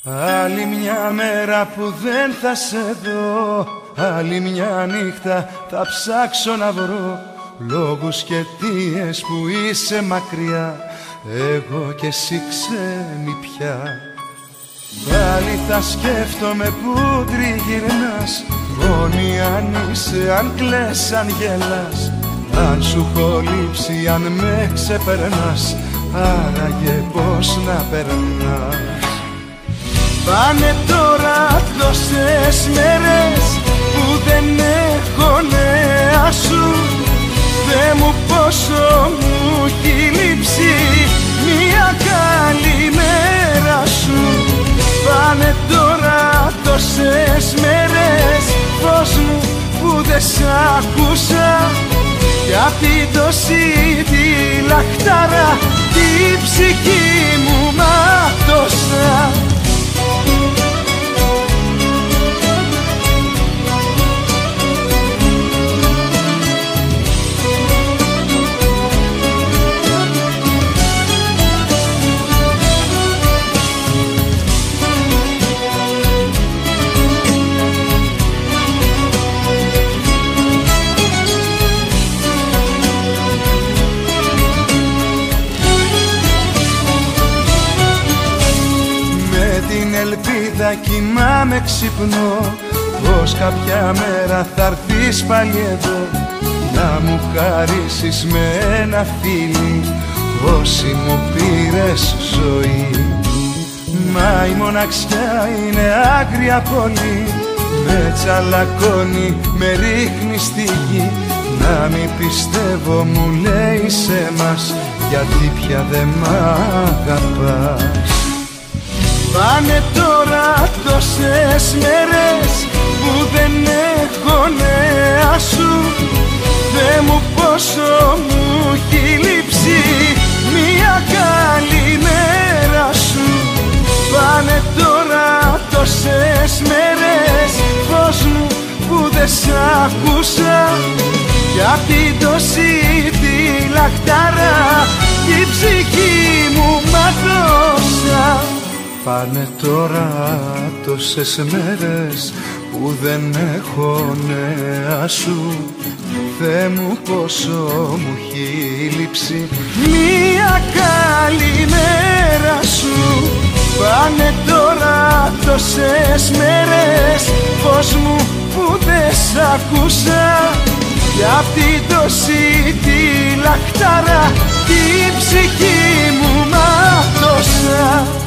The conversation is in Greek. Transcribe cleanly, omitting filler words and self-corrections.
Άλλη μια μέρα που δεν θα σε δω, άλλη μια νύχτα θα ψάξω να βρω λόγους και αιτίες που είσαι μακριά, εγώ κι εσύ ξένοι πια. Πάλι θα σκέφτομαι που τριγυρνάς, μόνη αν είσαι, αν κλαις, αν γελάς, αν σου έχω λείψει, αν με ξεπερνάς, άραγε πώς να περνάς. Πάνε τώρα τόσες μέρες που δεν έχω νέα σου, Θεέ μου πόσο μου έχει λείψει μια καλημέρα σου. Πάνε τώρα τόσες μέρες, φως μου που δεν σ' άκουσα, κι απ' την τόση τη λαχτάρα τη ψυχή μου μάτωσα. Την ελπίδα κοιμάμαι ξυπνώ, πως κάποια μέρα θα έρθεις πάλι εδώ, να μου χαρίσεις με ένα φίλι όση μου πήρες ζωή. Μα η μοναξιά είναι άγρια πολύ, με τσαλακώνει, με ρίχνει στη γη. Να μην πιστεύω μου λέει σε μας, γιατί πια δεν μ' αγαπάς. Πάνε τώρα τόσες μέρες που δεν έχω νέα σου, Θεέ μου πόσο μου έχει λείψει μια καλημέρα σου. Πάνε τώρα τόσες μέρες, φως μου που δεν σ' άκουσα, κι απ' την τόση τη λαχτάρα η ψυχή μου μάτωσα. Πάνε τώρα τόσες μέρες που δεν έχω νέα σου, Θεέ μου πόσο μου έχει λείψει μια καλημέρα σου. Πάνε τώρα τόσες μέρες, φως μου που δεν σ' άκουσα, κι απ' την τόση τη λαχτάρα τη ψυχή μου μάτωσα.